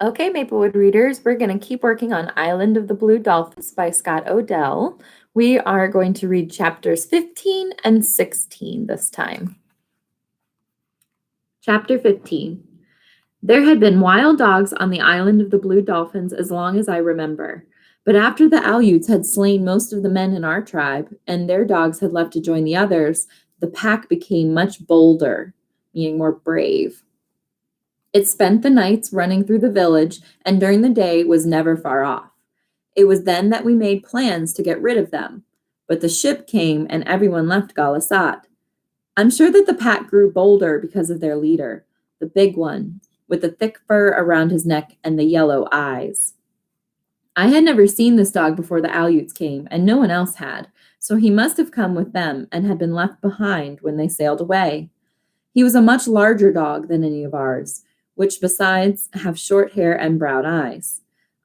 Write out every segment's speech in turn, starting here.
Okay, Maplewood readers, we're going to keep working on Island of the Blue Dolphins by Scott Odell. We are going to read chapters 15 and 16 this time. Chapter 15. There had been wild dogs on the Island of the Blue Dolphins as long as I remember. But after the Aleuts had slain most of the men in our tribe, and their dogs had left to join the others, the pack became much bolder, meaning more brave. It spent the nights running through the village, and during the day was never far off. It was then that we made plans to get rid of them. But the ship came, and everyone left Galasat. I'm sure that the pack grew bolder because of their leader, the big one, with the thick fur around his neck and the yellow eyes. I had never seen this dog before the Aleuts came, and no one else had, so he must have come with them and had been left behind when they sailed away. He was a much larger dog than any of ours, which besides have short hair and brown eyes.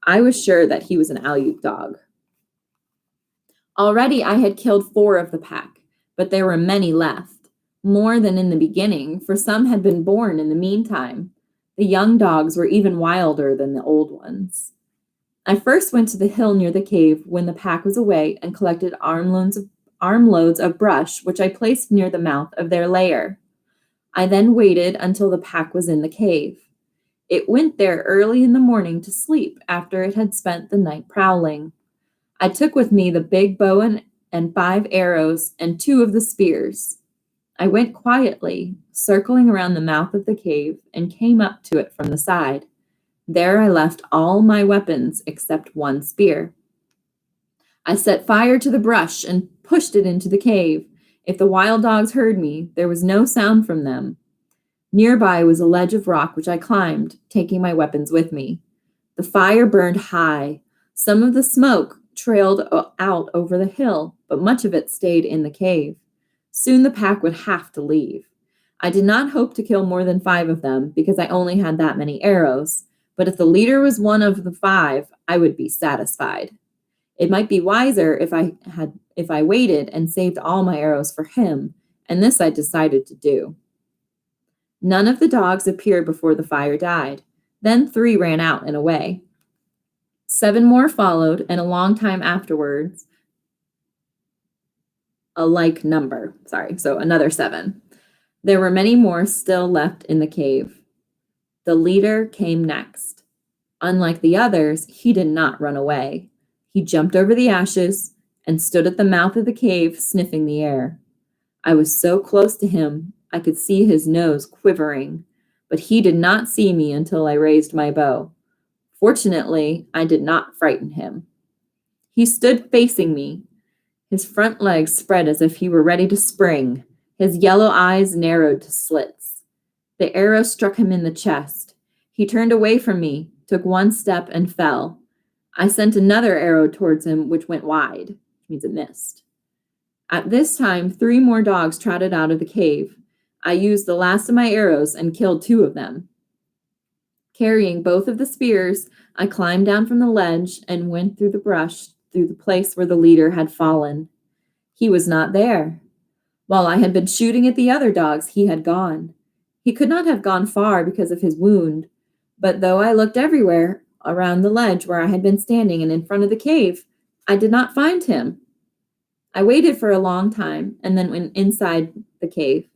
I was sure that he was an Aleut dog. Already I had killed 4 of the pack, but there were many left, more than in the beginning, for some had been born in the meantime. The young dogs were even wilder than the old ones. I first went to the hill near the cave when the pack was away and collected armloads of brush, which I placed near the mouth of their lair. I then waited until the pack was in the cave. It went there early in the morning to sleep after it had spent the night prowling. I took with me the big bow and 5 arrows and 2 of the spears. I went quietly, circling around the mouth of the cave, and came up to it from the side. There I left all my weapons except 1 spear. I set fire to the brush and pushed it into the cave. If the wild dogs heard me, there was no sound from them. Nearby was a ledge of rock which I climbed, taking my weapons with me. The fire burned high. Some of the smoke trailed out over the hill, but much of it stayed in the cave. Soon the pack would have to leave. I did not hope to kill more than 5 of them because I only had that many arrows, but if the leader was one of the 5, I would be satisfied. It might be wiser if I waited and saved all my arrows for him, and this I decided to do. None of the dogs appeared before the fire died. Then 3 ran out and away. 7 more followed, and a long time afterwards, a like number. So another 7. There were many more still left in the cave. The leader came next. Unlike the others, he did not run away. He jumped over the ashes and stood at the mouth of the cave, sniffing the air. I was so close to him, I could see his nose quivering, but he did not see me until I raised my bow. Fortunately, I did not frighten him. He stood facing me, his front legs spread as if he were ready to spring. His yellow eyes narrowed to slits. The arrow struck him in the chest. He turned away from me, took 1 step, and fell. I sent another arrow towards him, which went wide, which means it missed. At this time, 3 more dogs trotted out of the cave. I used the last of my arrows and killed 2 of them. Carrying both of the spears, I climbed down from the ledge and went through the brush through the place where the leader had fallen. He was not there. While I had been shooting at the other dogs, he had gone. He could not have gone far because of his wound, but though I looked everywhere around the ledge where I had been standing and in front of the cave, I did not find him. I waited for a long time and then went inside the cave.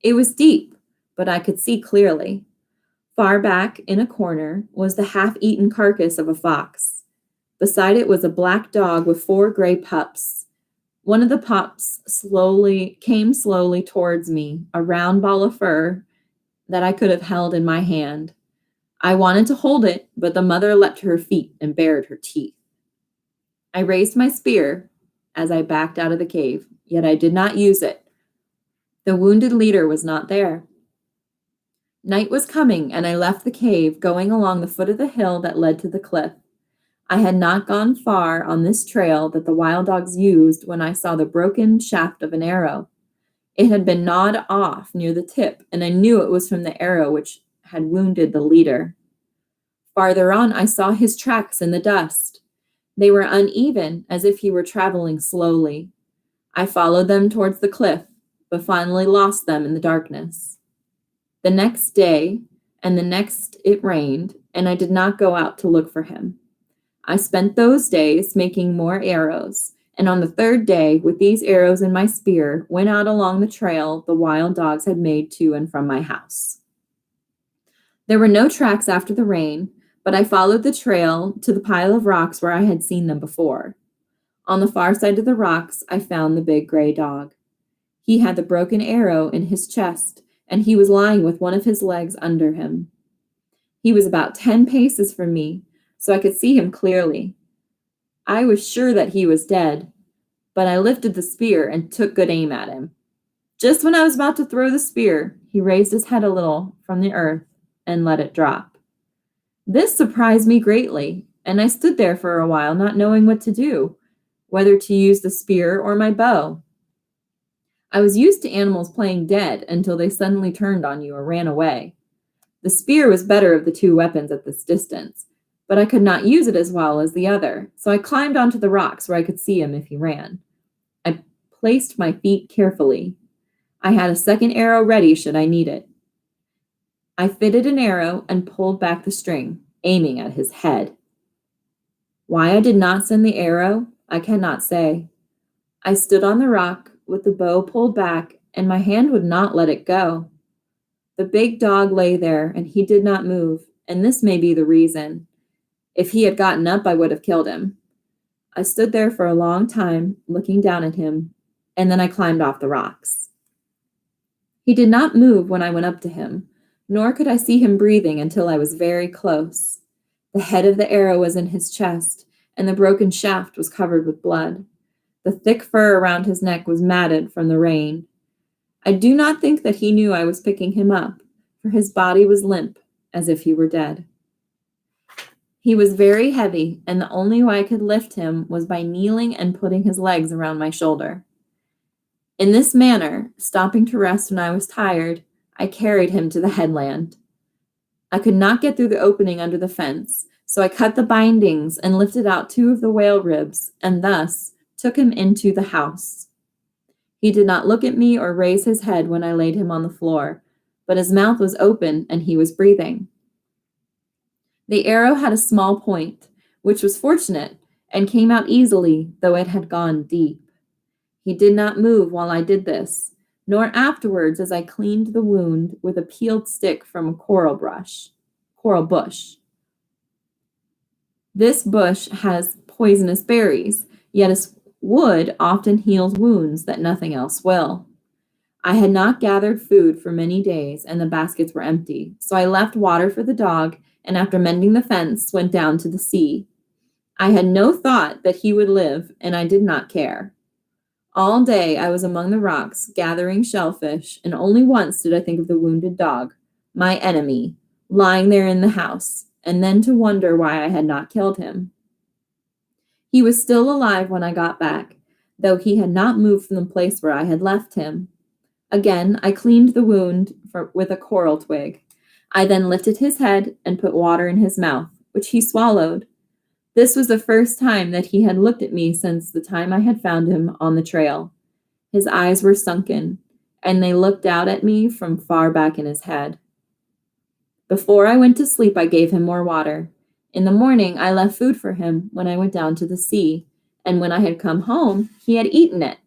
It was deep, but I could see clearly. Far back in a corner was the half-eaten carcass of a fox. Beside it was a black dog with 4 gray pups. One of the pups came slowly towards me, a round ball of fur that I could have held in my hand. I wanted to hold it, but the mother leapt to her feet and bared her teeth. I raised my spear as I backed out of the cave, yet I did not use it. The wounded leader was not there. Night was coming, and I left the cave, going along the foot of the hill that led to the cliff. I had not gone far on this trail that the wild dogs used when I saw the broken shaft of an arrow. It had been gnawed off near the tip, and I knew it was from the arrow which had wounded the leader. Farther on, I saw his tracks in the dust. They were uneven, as if he were traveling slowly. I followed them towards the cliff, but finally lost them in the darkness. The next day, and the next it rained, and I did not go out to look for him. I spent those days making more arrows, and on the third day, with these arrows in my spear, went out along the trail the wild dogs had made to and from my house. There were no tracks after the rain, but I followed the trail to the pile of rocks where I had seen them before. On the far side of the rocks, I found the big gray dog. He had the broken arrow in his chest, and he was lying with one of his legs under him. He was about 10 paces from me, so I could see him clearly. I was sure that he was dead, but I lifted the spear and took good aim at him. Just when I was about to throw the spear, he raised his head a little from the earth and let it drop. This surprised me greatly, and I stood there for a while not knowing what to do, whether to use the spear or my bow. I was used to animals playing dead until they suddenly turned on you or ran away. The spear was better of the two weapons at this distance, but I could not use it as well as the other, so I climbed onto the rocks where I could see him if he ran. I placed my feet carefully. I had a second arrow ready should I need it. I fitted an arrow and pulled back the string, aiming at his head. Why I did not send the arrow, I cannot say. I stood on the rock with the bow pulled back, and my hand would not let it go. The big dog lay there, and he did not move, and this may be the reason. If he had gotten up, I would have killed him. I stood there for a long time, looking down at him, and then I climbed off the rocks. He did not move when I went up to him, nor could I see him breathing until I was very close. The head of the arrow was in his chest, and the broken shaft was covered with blood. The thick fur around his neck was matted from the rain. I do not think that he knew I was picking him up, for his body was limp, as if he were dead. He was very heavy, and the only way I could lift him was by kneeling and putting his legs around my shoulder. In this manner, stopping to rest when I was tired, I carried him to the headland. I could not get through the opening under the fence, so I cut the bindings and lifted out 2 of the whale ribs, and thus took him into the house. He did not look at me or raise his head when I laid him on the floor, but his mouth was open and he was breathing. The arrow had a small point, which was fortunate, and came out easily, though it had gone deep. He did not move while I did this, nor afterwards as I cleaned the wound with a peeled stick from a coral bush. This bush has poisonous berries, yet its wood often heals wounds that nothing else will. I had not gathered food for many days, and the baskets were empty, so I left water for the dog, and after mending the fence, went down to the sea. I had no thought that he would live, and I did not care. All day I was among the rocks, gathering shellfish, and only once did I think of the wounded dog, my enemy, lying there in the house, and then to wonder why I had not killed him. He was still alive when I got back, though he had not moved from the place where I had left him. Again, I cleaned the wound with a coral twig. I then lifted his head and put water in his mouth, which he swallowed. This was the first time that he had looked at me since the time I had found him on the trail. His eyes were sunken, and they looked out at me from far back in his head. Before I went to sleep, I gave him more water. In the morning, I left food for him when I went down to the sea, and when I had come home, he had eaten it.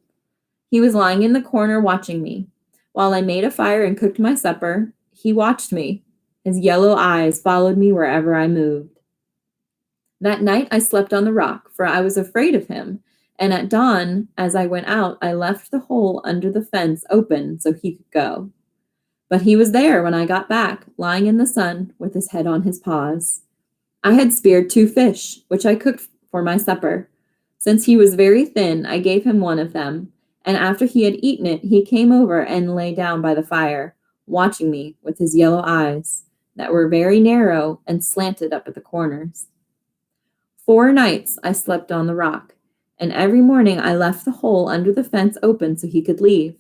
He was lying in the corner watching me. While I made a fire and cooked my supper, he watched me. His yellow eyes followed me wherever I moved. That night I slept on the rock, for I was afraid of him, and at dawn, as I went out, I left the hole under the fence open so he could go. But he was there when I got back, lying in the sun with his head on his paws. I had speared 2 fish, which I cooked for my supper. Since he was very thin, I gave him one of them, and after he had eaten it, he came over and lay down by the fire, watching me with his yellow eyes that were very narrow and slanted up at the corners. 4 nights I slept on the rock, and every morning I left the hole under the fence open so he could leave.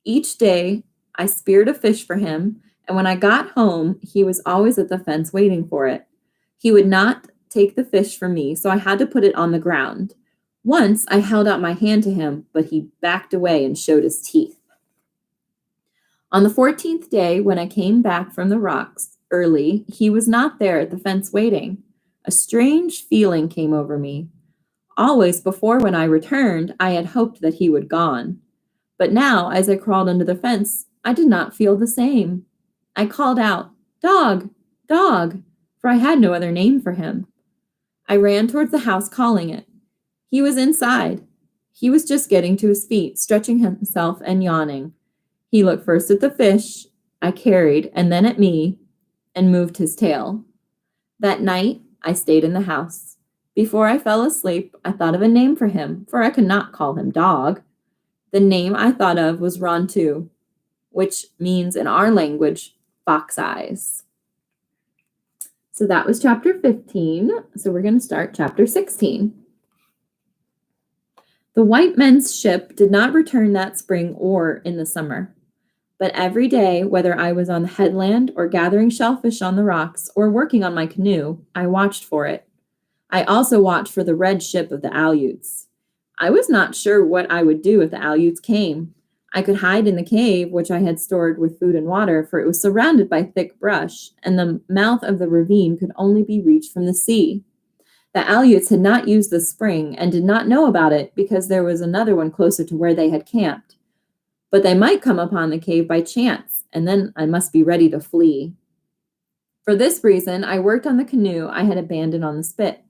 Each day I speared a fish for him, and when I got home, he was always at the fence waiting for it. He would not take the fish from me, so I had to put it on the ground. Once I held out my hand to him, but he backed away and showed his teeth. On the 14th day, when I came back from the rocks, early, he was not there at the fence waiting. A strange feeling came over me. Always before when I returned, I had hoped that he would gone. But now, as I crawled under the fence, I did not feel the same. I called out, "Dog! Dog!" for I had no other name for him. I ran towards the house calling it. He was inside. He was just getting to his feet, stretching himself and yawning. He looked first at the fish I carried and then at me and moved his tail. That night, I stayed in the house. Before I fell asleep, I thought of a name for him, for I could not call him Dog. The name I thought of was Rontu, which means in our language, fox eyes. So that was chapter 15. So we're going to start chapter 16. The white men's ship did not return that spring or in the summer. But every day, whether I was on the headland or gathering shellfish on the rocks or working on my canoe, I watched for it. I also watched for the red ship of the Aleuts. I was not sure what I would do if the Aleuts came. I could hide in the cave, which I had stored with food and water, for it was surrounded by thick brush, and the mouth of the ravine could only be reached from the sea. The Aleuts had not used the spring and did not know about it because there was another one closer to where they had camped. But they might come upon the cave by chance, and then I must be ready to flee. For this reason, I worked on the canoe I had abandoned on the spit.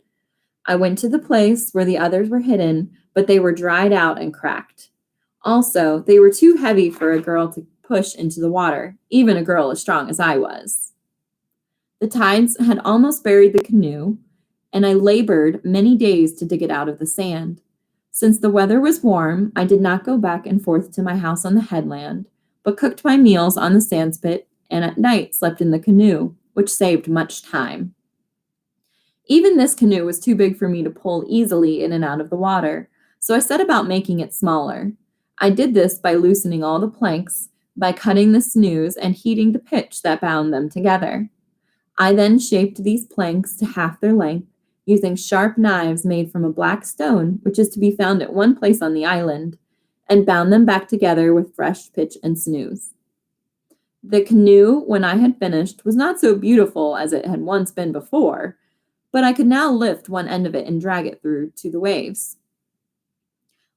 I went to the place where the others were hidden, but they were dried out and cracked. Also, they were too heavy for a girl to push into the water, even a girl as strong as I was. The tides had almost buried the canoe, and I labored many days to dig it out of the sand. Since the weather was warm, I did not go back and forth to my house on the headland, but cooked my meals on the sandspit and at night slept in the canoe, which saved much time. Even this canoe was too big for me to pull easily in and out of the water, so I set about making it smaller. I did this by loosening all the planks, by cutting the snows and heating the pitch that bound them together. I then shaped these planks to half their length, using sharp knives made from a black stone, which is to be found at one place on the island, and bound them back together with fresh pitch and snows. The canoe, when I had finished, was not so beautiful as it had once been before, but I could now lift one end of it and drag it through to the waves.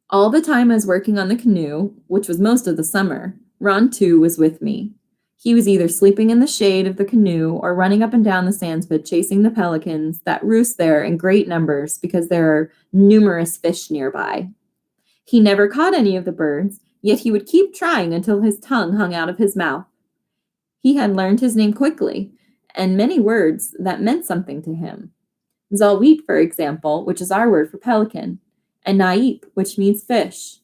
All the time I was working on the canoe, which was most of the summer, Ron, was with me. He was either sleeping in the shade of the canoe or running up and down the sandspit chasing the pelicans that roost there in great numbers because there are numerous fish nearby. He never caught any of the birds, yet he would keep trying until his tongue hung out of his mouth. He had learned his name quickly, and many words that meant something to him. Zalwit, for example, which is our word for pelican, and naip, which means fish.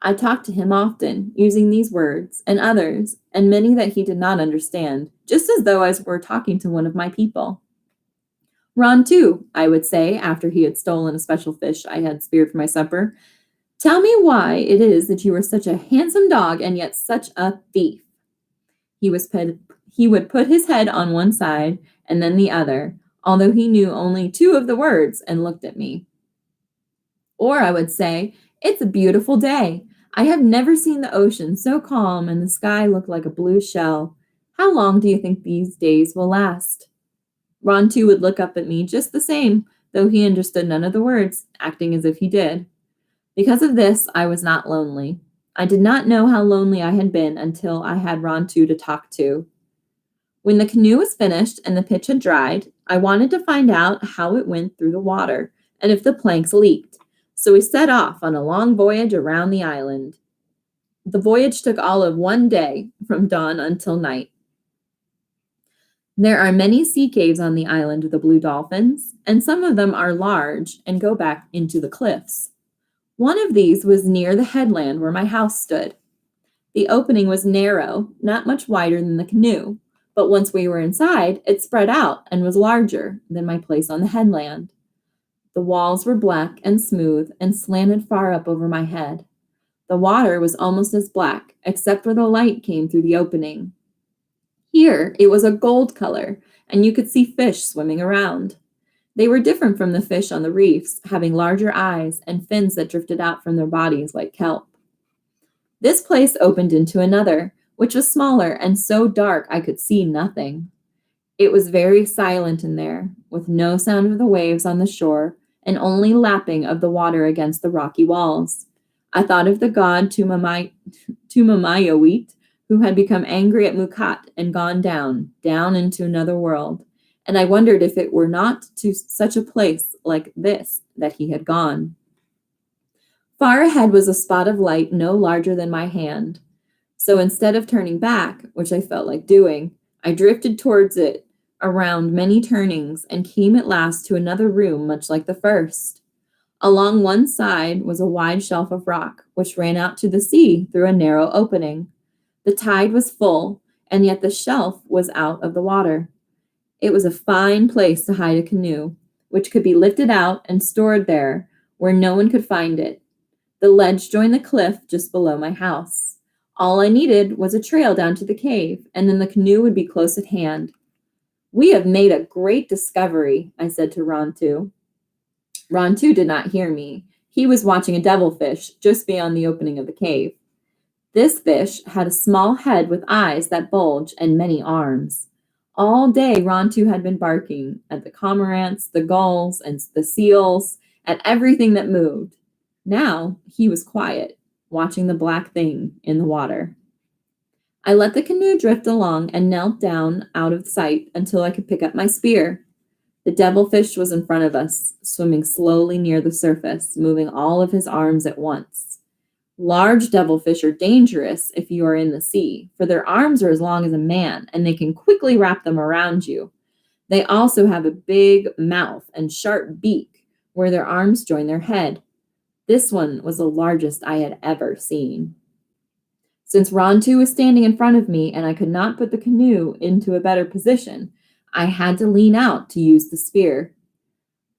I talked to him often, using these words and others, and many that he did not understand, just as though I were talking to one of my people. Ron, I would say, after he had stolen a special fish I had speared for my supper, tell me why it is that you are such a handsome dog and yet such a thief. He would put his head on one side and then the other, although he knew only 2 of the words, and looked at me. Or I would say, it's a beautiful day. I have never seen the ocean so calm and the sky look like a blue shell. How long do you think these days will last? Ron, would look up at me just the same, though he understood none of the words, acting as if he did. Because of this, I was not lonely. I did not know how lonely I had been until I had Ron to talk to. When the canoe was finished and the pitch had dried, I wanted to find out how it went through the water and if the planks leaked. So we set off on a long voyage around the island. The voyage took all of 1 day, from dawn until night. There are many sea caves on the island of the Blue Dolphins, and some of them are large and go back into the cliffs. One of these was near the headland where my house stood. The opening was narrow, not much wider than the canoe, but once we were inside, it spread out and was larger than my place on the headland. The walls were black and smooth and slanted far up over my head. The water was almost as black, except where the light came through the opening. Here, it was a gold color, and you could see fish swimming around. They were different from the fish on the reefs, having larger eyes and fins that drifted out from their bodies like kelp. This place opened into another, which was smaller and so dark I could see nothing. It was very silent in there, with no sound of the waves on the shore and only lapping of the water against the rocky walls. I thought of the god Tumamayawit, who had become angry at Mukat and gone down into another world, and I wondered if it were not to such a place like this that he had gone. Far ahead was a spot of light no larger than my hand. So instead of turning back, which I felt like doing, I drifted towards it around many turnings and came at last to another room much like the first. Along one side was a wide shelf of rock, which ran out to the sea through a narrow opening. The tide was full, and yet the shelf was out of the water. It was a fine place to hide a canoe, which could be lifted out and stored there where no one could find it. The ledge joined the cliff just below my house. All I needed was a trail down to the cave, and then the canoe would be close at hand. "We have made a great discovery," I said to Rontu. Rontu did not hear me. He was watching a devilfish just beyond the opening of the cave. This fish had a small head with eyes that bulged and many arms. All day Rontu had been barking at the cormorants, the gulls, and the seals, at everything that moved. Now he was quiet, watching the black thing in the water. I let the canoe drift along and knelt down out of sight until I could pick up my spear. The devilfish was in front of us, swimming slowly near the surface, moving all of his arms at once. Large devilfish are dangerous if you are in the sea, for their arms are as long as a man, and they can quickly wrap them around you. They also have a big mouth and sharp beak where their arms join their head. This one was the largest I had ever seen. Since Rontu was standing in front of me and I could not put the canoe into a better position, I had to lean out to use the spear.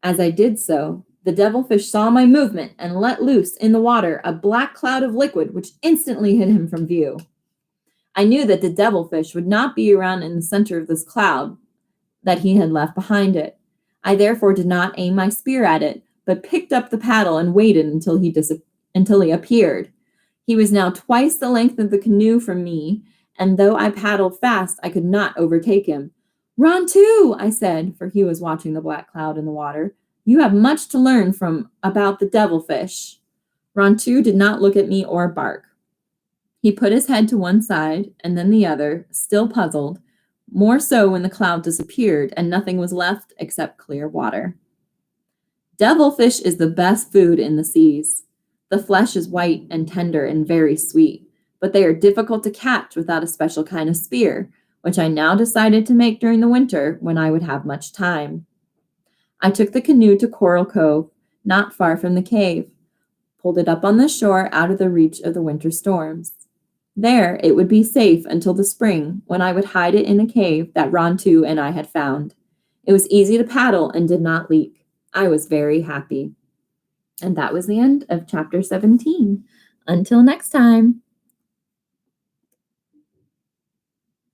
As I did so, the devilfish saw my movement and let loose in the water a black cloud of liquid which instantly hid him from view. I knew that the devilfish would not be around in the center of this cloud that he had left behind it. I therefore did not aim my spear at it, but picked up the paddle and waited until he appeared. He was now twice the length of the canoe from me, and though I paddled fast, I could not overtake him. "Rontu," I said, for he was watching the black cloud in the water. "You have much to learn about the devilfish." Rontu did not look at me or bark. He put his head to one side and then the other, still puzzled, more so when the cloud disappeared and nothing was left except clear water. Devilfish is the best food in the seas. The flesh is white and tender and very sweet, but they are difficult to catch without a special kind of spear, which I now decided to make during the winter when I would have much time. I took the canoe to Coral Cove, not far from the cave, pulled it up on the shore out of the reach of the winter storms. There it would be safe until the spring, when I would hide it in a cave that Rontu and I had found. It was easy to paddle and did not leak. I was very happy. And that was the end of chapter 17. Until next time.